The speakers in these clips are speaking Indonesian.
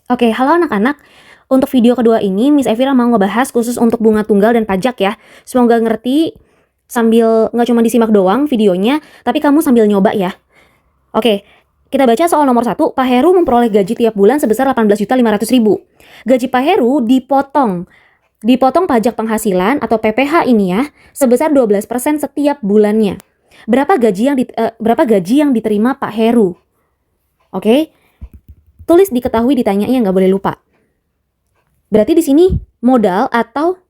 Oke, halo anak-anak. Untuk video kedua ini, Miss Evira mau ngebahas khusus untuk bunga tunggal dan pajak ya. Semoga ngerti sambil nggak cuma disimak doang videonya, tapi kamu sambil nyoba ya. Oke, kita baca soal nomor 1. Pak Heru memperoleh gaji tiap bulan sebesar 18.500.000. Gaji Pak Heru dipotong pajak penghasilan atau PPH ini ya, sebesar 12% setiap bulannya. Berapa gaji yang diterima Pak Heru? Oke. Tulis diketahui ditanyanya, nggak boleh lupa. Berarti di sini modal atau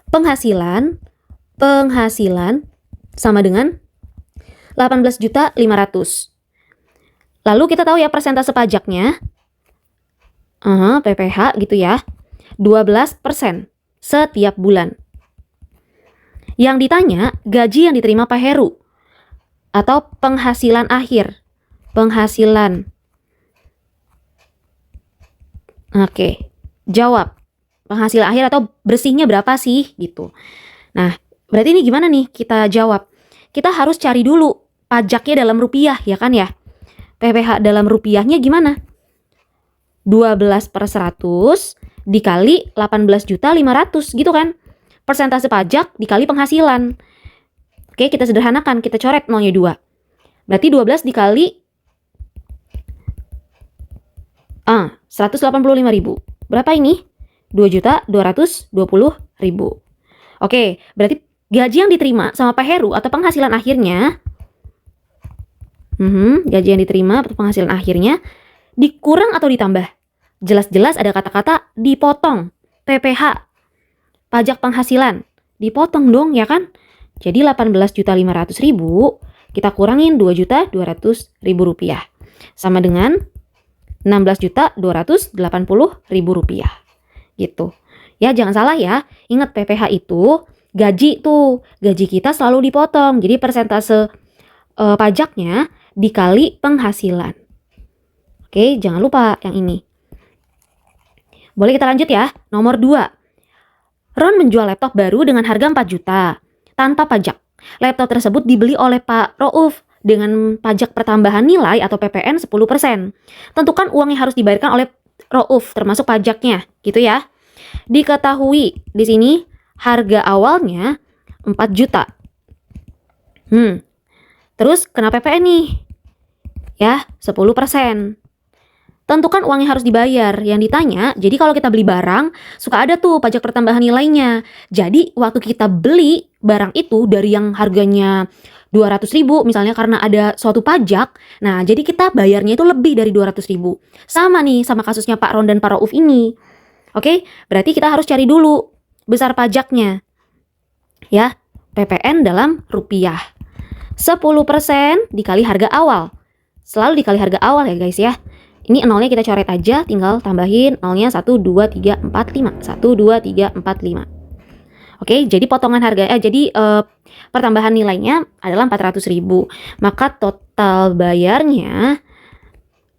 penghasilan sama dengan 18.500. Lalu kita tahu ya persentase pajaknya, PPH gitu ya, 12% setiap bulan. Yang ditanya gaji yang diterima Pak Heru atau penghasilan akhir. Oke, jawab. Penghasilan akhir atau bersihnya berapa sih gitu. Nah, berarti ini gimana nih kita jawab? Kita harus cari dulu pajaknya dalam rupiah ya kan ya. PPH dalam rupiahnya gimana? 12/100 dikali 18.500 gitu kan. Persentase pajak dikali penghasilan. Oke, kita sederhanakan, kita coret nolnya 2. Berarti 12 dikali 185.000. Berapa ini? 2.220.000. Oke, berarti gaji yang diterima sama Pak Heru atau penghasilan akhirnya, gaji yang diterima atau penghasilan akhirnya dikurang atau ditambah? Jelas-jelas ada kata-kata dipotong. PPH, pajak penghasilan, dipotong dong ya kan? Jadi 18.500.000 kita kurangin 2.200.000 rupiah. Sama dengan 16.280.000 rupiah. Gitu. Ya jangan salah ya, ingat PPH itu gaji tuh, gaji kita selalu dipotong. Jadi persentase pajaknya dikali penghasilan. Oke, jangan lupa yang ini. Boleh kita lanjut ya. Nomor 2. Ron menjual laptop baru dengan harga 4 juta tanpa pajak. Laptop tersebut dibeli oleh Pak Rauf dengan pajak pertambahan nilai atau PPN 10%. Tentukan uang yang harus dibayarkan oleh Rauf termasuk pajaknya, gitu ya. Diketahui di sini harga awalnya 4 juta. Terus kena PPN nih. Ya, 10%. Tentukan uang yang harus dibayar. Yang ditanya, jadi kalau kita beli barang, suka ada tuh pajak pertambahan nilainya. Jadi waktu kita beli barang itu dari yang harganya 200.000 misalnya karena ada suatu pajak, nah jadi kita bayarnya itu lebih dari 200.000. Sama nih sama kasusnya Pak Ron dan Pak Rauf ini. Oke, berarti kita harus cari dulu besar pajaknya. Ya, PPN dalam rupiah. 10% dikali harga awal. Selalu dikali harga awal ya guys ya. Ini nolnya kita coret aja, tinggal tambahin nolnya 1, 2, 3, 4, 5. 1, 2, 3, 4, 5. Oke, jadi potongan harga, pertambahan nilainya adalah 400.000. Maka total bayarnya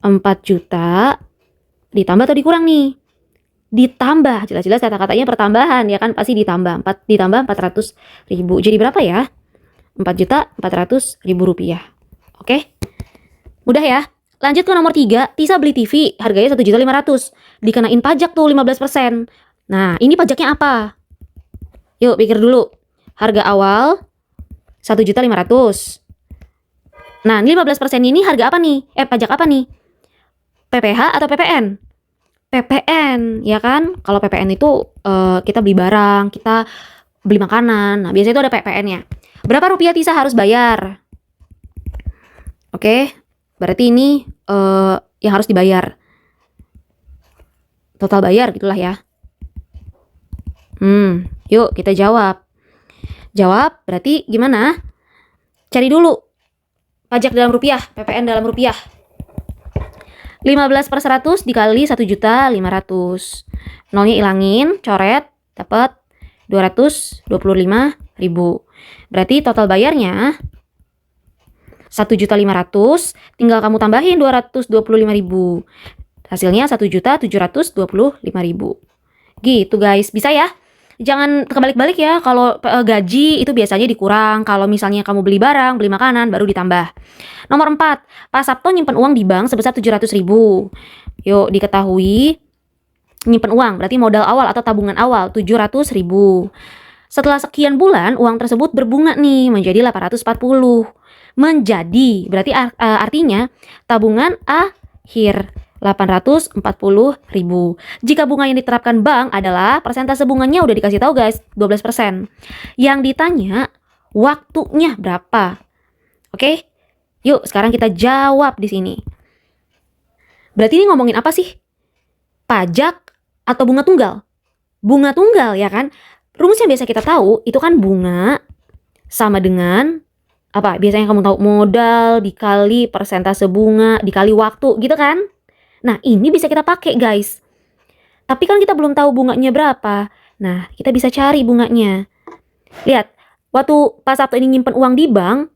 4 juta ditambah atau dikurang nih? Ditambah, jelas-jelas kata-katanya pertambahan ya kan, pasti ditambah. Ditambah 400.000. Jadi berapa ya? 4.400.000 rupiah. Oke, mudah ya. Lanjut ke nomor 3, Tisa beli TV harganya 1.500.000. Dikenain pajak tuh 15%. Nah, ini pajaknya apa? Yuk pikir dulu. Harga awal 1.500.000. Nah, ini 15% ini harga apa nih? Pajak apa nih? PPH atau PPN? PPN, ya kan? Kalau PPN itu kita beli barang, kita beli makanan. Nah, biasanya itu ada PPN-nya. Berapa rupiah Tisa harus bayar? Oke, berarti ini yang harus dibayar. Total bayar gitulah ya. Yuk kita jawab. Jawab berarti gimana? Cari dulu pajak dalam rupiah, PPN dalam rupiah. 15/100 dikali 1.500.000. Nolnya ilangin, coret, dapat 225.000. Berarti total bayarnya 1.500.000, tinggal kamu tambahin 225.000. Hasilnya 1.725.000. Gitu guys, bisa ya? Jangan kebalik-balik ya, kalau gaji itu biasanya dikurang, kalau misalnya kamu beli barang, beli makanan, baru ditambah. Nomor 4, Pak Sabto nyimpen uang di bank sebesar 700.000. Yuk, diketahui nyimpen uang, berarti modal awal atau tabungan awal 700.000. Setelah sekian bulan, uang tersebut berbunga nih menjadi 840. Berarti artinya tabungan akhir 840.000. Jika bunga yang diterapkan bank adalah persentase bunganya udah dikasih tahu guys, 12%. Yang ditanya waktunya berapa? Oke? Yuk, sekarang kita jawab di sini. Berarti ini ngomongin apa sih? Pajak atau bunga tunggal? Bunga tunggal ya kan? Rumus yang biasa kita tahu itu kan bunga sama dengan apa? Biasanya kamu tahu modal dikali persentase bunga dikali waktu gitu kan? Nah, ini bisa kita pakai guys. Tapi kan kita belum tahu bunganya berapa. Nah, kita bisa cari bunganya. Lihat, waktu Pak Sabto ini nyimpen uang di bank,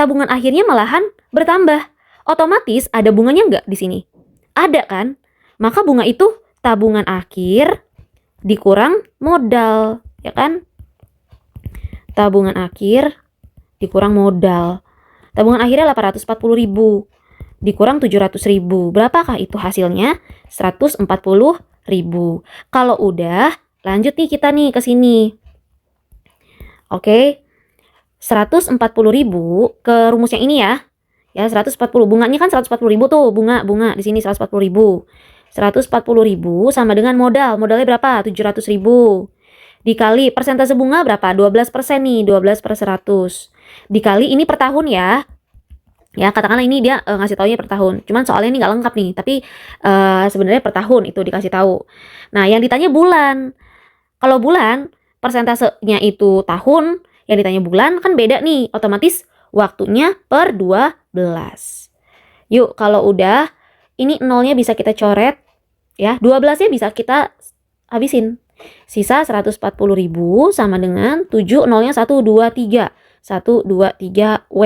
tabungan akhirnya malahan bertambah. Otomatis ada bunganya nggak di sini? Ada kan? Maka bunga itu tabungan akhir dikurang modal, ya kan? Tabungan akhir dikurang modal. Tabungan akhirnya 840.000 dikurang 700.000. Berapakah itu hasilnya? 140.000. Kalau udah, lanjut nih kita nih ke sini. Oke. 140.000 ke rumus yang ini ya. Ya, 140. Bunganya kan 140.000 tuh, bunga di sini 140.000. 140.000 sama dengan modal. Modalnya berapa? 700.000. Dikali persentase bunga berapa? 12% nih, 12/100. Dikali ini per tahun ya. Ya, katakanlah ini dia ngasih taunya per tahun. Cuman soalnya ini nggak lengkap nih, tapi sebenarnya per tahun itu dikasih tahu. Nah, yang ditanya bulan. Kalau bulan, persentasenya itu tahun, yang ditanya bulan kan beda nih, otomatis waktunya per 12. Yuk, kalau udah, ini nolnya bisa kita coret, ya. 12-nya bisa kita habisin. Sisa 140.000 sama dengan 7, nolnya 1, 2, 3. 1, 2, 3, W.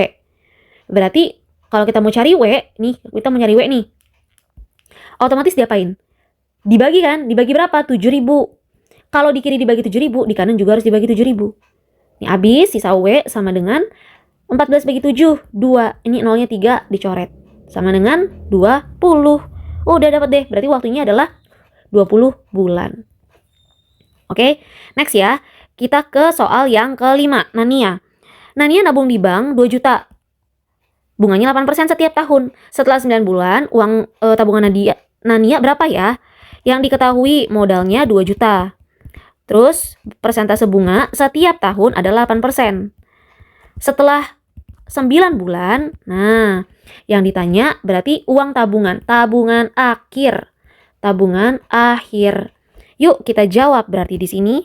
Berarti, kalau kita mau cari W, nih, kita mau nyari W nih. Otomatis diapain? Dibagi kan? Dibagi berapa? 7.000. Kalau di kiri dibagi 7.000, di kanan juga harus dibagi 7.000. Ini habis, sisa W sama dengan 14 bagi 7, 2. Ini nolnya 3 dicoret. Sama dengan 20. Udah dapat deh, berarti waktunya adalah 20 bulan. Oke, next ya. Kita ke soal yang kelima, Nania. Nania nabung di bank 2 juta. Bunganya 8% setiap tahun. Setelah 9 bulan, uang tabungan Nania berapa ya? Yang diketahui modalnya 2 juta. Terus persentase bunga setiap tahun adalah 8%. Setelah 9 bulan, nah yang ditanya berarti uang tabungan akhir. Tabungan akhir. Yuk kita jawab berarti di sini.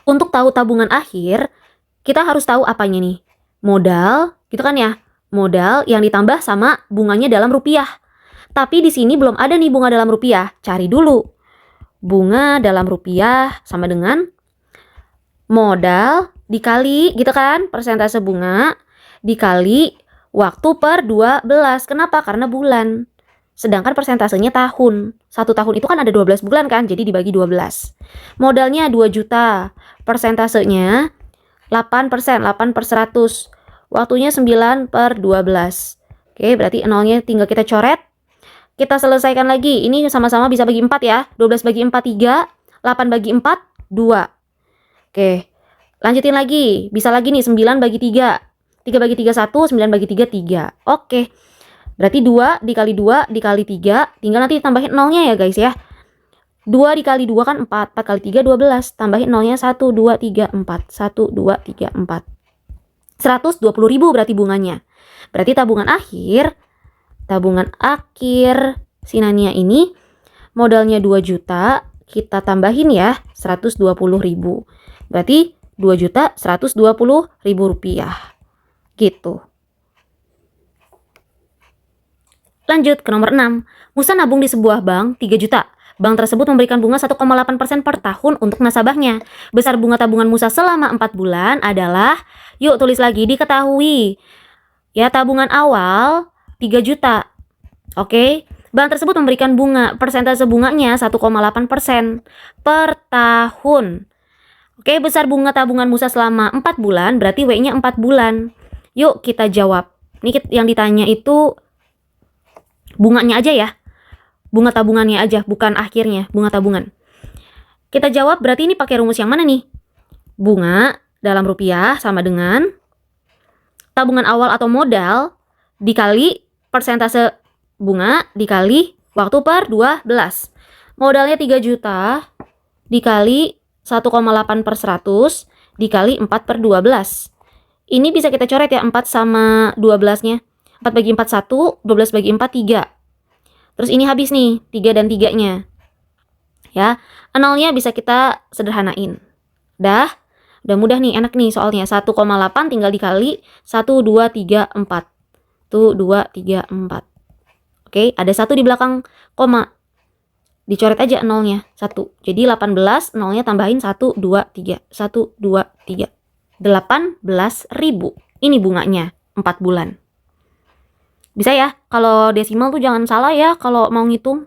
Untuk tahu tabungan akhir, kita harus tahu apanya nih? Modal, gitu kan ya? Modal yang ditambah sama bunganya dalam rupiah. Tapi di sini belum ada nih bunga dalam rupiah. Cari dulu. Bunga dalam rupiah sama dengan modal dikali, gitu kan? Persentase bunga dikali waktu per 12. Kenapa? Karena bulan. Sedangkan persentasenya tahun. 1 tahun itu kan ada 12 bulan kan? Jadi dibagi 12. Modalnya 2 juta. Persentasenya 8%, 8/100. Waktunya 9/12. Oke, berarti nolnya tinggal kita coret. Kita selesaikan lagi. Ini sama-sama bisa bagi 4 ya. 12 bagi 4, 3. 8 bagi 4, 2. Oke, lanjutin lagi. Bisa lagi nih, 9 bagi 3. 3 bagi 3, 1. 9 bagi 3, 3. Oke. Berarti 2 dikali 2 dikali 3. Tinggal nanti tambahin nolnya ya guys ya. 2 dikali 2 kan 4. 4 kali 3, 12. Tambahin nolnya 1, 2, 3, 4. 1, 2, 3, 4. 120.000 berarti bunganya. Berarti tabungan akhir si Nania ini modalnya 2 juta, kita tambahin ya 120.000. Berarti 2.120.000 rupiah. Gitu. Lanjut ke nomor 6. Musa nabung di sebuah bank 3 juta. Bank tersebut memberikan bunga 1,8% per tahun untuk nasabahnya. Besar bunga tabungan Musa selama 4 bulan adalah, yuk tulis lagi, diketahui. Ya, tabungan awal 3 juta. Oke, bank tersebut memberikan bunga, persentase bunganya 1,8% per tahun. Oke, besar bunga tabungan Musa selama 4 bulan, berarti W-nya 4 bulan. Yuk kita jawab. Ini yang ditanya itu bunganya aja ya. Bunga tabungannya aja, bukan akhirnya, bunga tabungan. Kita jawab berarti ini pakai rumus yang mana nih? Bunga dalam rupiah sama dengan tabungan awal atau modal dikali persentase bunga dikali waktu per 12. Modalnya 3 juta dikali 1,8 per 100 dikali 4 per 12. Ini bisa kita coret ya, 4 sama 12-nya. 4 bagi 4, 1, 12 bagi 4, 3. Terus ini habis nih, 3 dan 3-nya. Ya, nolnya bisa kita sederhanain. Udah mudah nih, enak nih soalnya. 1,8 tinggal dikali 1, 2, 3, 4. Tuh, 2, 3, 4. Oke, ada 1 di belakang koma. Dicoret aja nolnya, 1. Jadi 18, nolnya tambahin 1, 2, 3. 1, 2, 3. 18.000. Ini bunganya, 4 bulan. Bisa ya, kalau desimal tuh jangan salah ya kalau mau ngitung.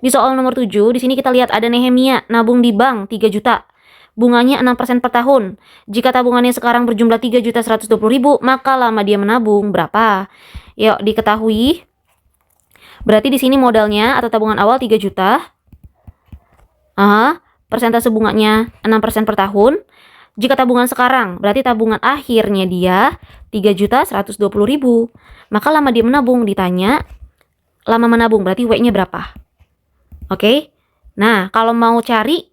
Di soal nomor 7, di sini kita lihat ada Nehemia nabung di bank 3 juta. Bunganya 6% per tahun. Jika tabungannya sekarang berjumlah 3.120.000, maka lama dia menabung berapa? Yuk diketahui. Berarti di sini modalnya atau tabungan awal 3 juta. Persentase bunganya 6% per tahun. Jika tabungan sekarang, berarti tabungan akhirnya dia 3.120.000. Maka lama dia menabung, ditanya lama menabung berarti W-nya berapa? Oke. Nah, kalau mau cari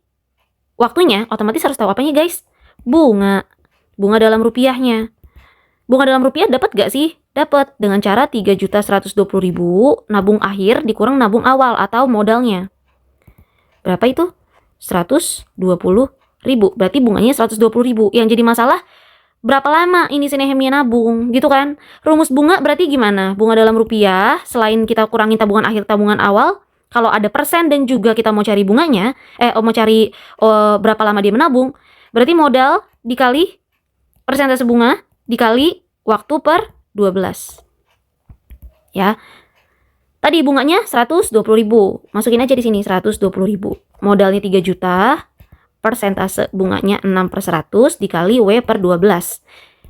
waktunya, otomatis harus tahu apanya guys? Bunga dalam rupiahnya. Bunga dalam rupiah dapat gak sih? Dapat dengan cara 3.120.000 nabung akhir dikurang nabung awal atau modalnya. Berapa itu? 120.000. Berarti bunganya 120.000. Yang jadi masalah berapa lama ini si Nehemia nabung gitu kan? Rumus bunga berarti gimana? Bunga dalam rupiah selain kita kurangin tabungan akhir tabungan awal, kalau ada persen dan juga kita mau cari bunganya, mau cari berapa lama dia menabung, berarti modal dikali persentase bunga dikali waktu per 12. Ya. Tadi bunganya 120.000. Masukin aja di sini 120.000. Modalnya 3 juta. Persentase bunganya 6 per 100 dikali W per 12.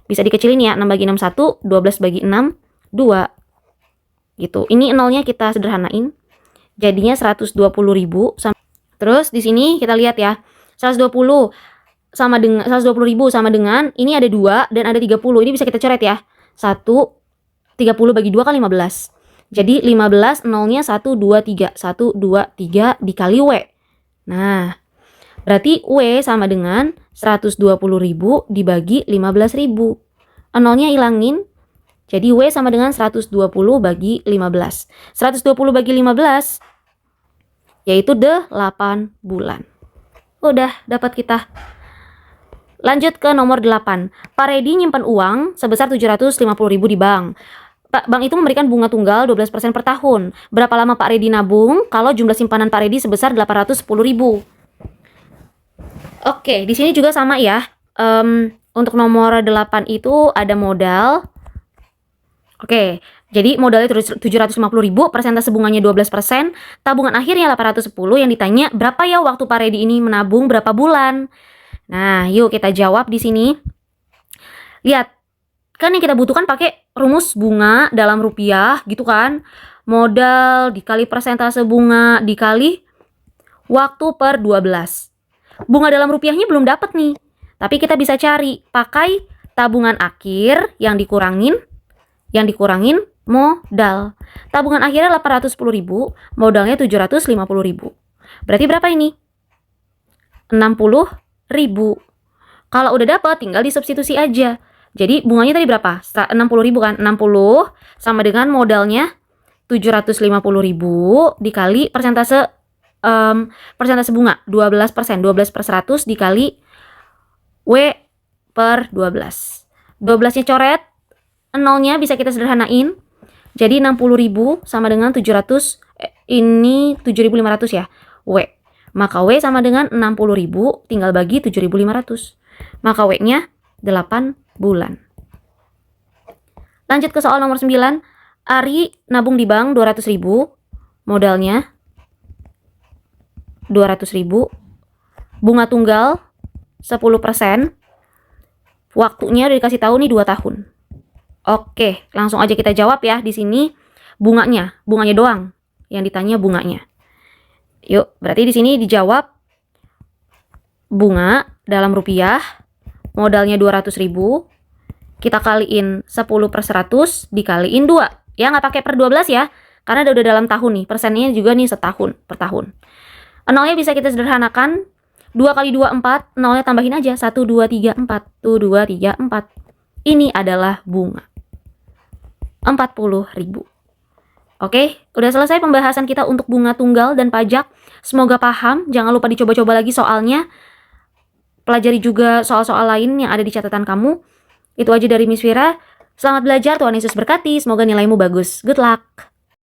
Bisa dikecilin ya, 6 bagi 6 1, 12 bagi 6 2. Gitu. Ini nolnya kita sederhanain. Jadinya 120.000. Terus di sini kita lihat ya. 120 sama dengan 120.000 sama dengan ini ada 2 dan ada 30. Ini bisa kita coret ya. 1 30 bagi 2 kan 15. Jadi 15 nolnya 1 2 3. 1 2 3 dikali W. Nah, berarti W sama dengan 120.000 dibagi 15.000. Nolnya hilangin. Jadi W sama dengan 120 bagi 15. 120 bagi 15 yaitu 8 bulan. Udah dapat kita. Lanjut ke nomor 8. Pak Redi nyimpan uang sebesar 750.000 di bank. Bank itu memberikan bunga tunggal 12% per tahun. Berapa lama Pak Redi nabung kalau jumlah simpanan Pak Redi sebesar 810.000? Oke, di sini juga sama ya. Untuk nomor 8 itu ada modal. Oke, jadi modalnya 750.000, persentase bunganya 12%, tabungan akhirnya 810, yang ditanya berapa ya waktu Pak Redi ini menabung berapa bulan? Nah, yuk kita jawab di sini. Lihat, kan yang kita butuhkan pakai rumus bunga dalam rupiah gitu kan. Modal dikali persentase bunga dikali waktu per 12. Bunga dalam rupiahnya belum dapat nih. Tapi kita bisa cari pakai tabungan akhir yang dikurangin modal. Tabungan akhirnya 810.000, modalnya 750.000. Berarti berapa ini? 60.000. Kalau udah dapat tinggal disubstitusi aja. Jadi bunganya tadi berapa? 60.000 kan? 60 sama dengan modalnya 750.000 dikali persentase bunga 12%, 12 per 100 dikali W per 12. 12-nya coret, nolnya bisa kita sederhanain. Jadi 60.000 sama dengan 700, ini 7.500 ya, W. Maka W sama dengan 60.000 tinggal bagi 7.500. Maka W-nya 8 bulan. Lanjut ke soal nomor 9. Ari nabung di bank 200.000. Modalnya 200.000. Bunga tunggal 10%. Waktunya udah dikasih tahu nih 2 tahun. Oke, langsung aja kita jawab ya di sini bunganya doang yang ditanya bunganya. Yuk, berarti di sini dijawab bunga dalam rupiah, modalnya 200.000, kita kaliin 10/100 dikaliin 2. Ya, nggak pakai per 12 ya, karena udah dalam tahun nih, persennya juga nih setahun per tahun. Nolnya bisa kita sederhanakan, 2 kali 2, 4, nolnya tambahin aja, 1, 2, 3, 4, 1, 2, 3, 4. Ini adalah bunga. 40.000. Oke, udah selesai pembahasan kita untuk bunga tunggal dan pajak. Semoga paham, jangan lupa dicoba-coba lagi soalnya. Pelajari juga soal-soal lain yang ada di catatan kamu. Itu aja dari Miss Vira. Selamat belajar, Tuhan Yesus berkati. Semoga nilaimu bagus. Good luck!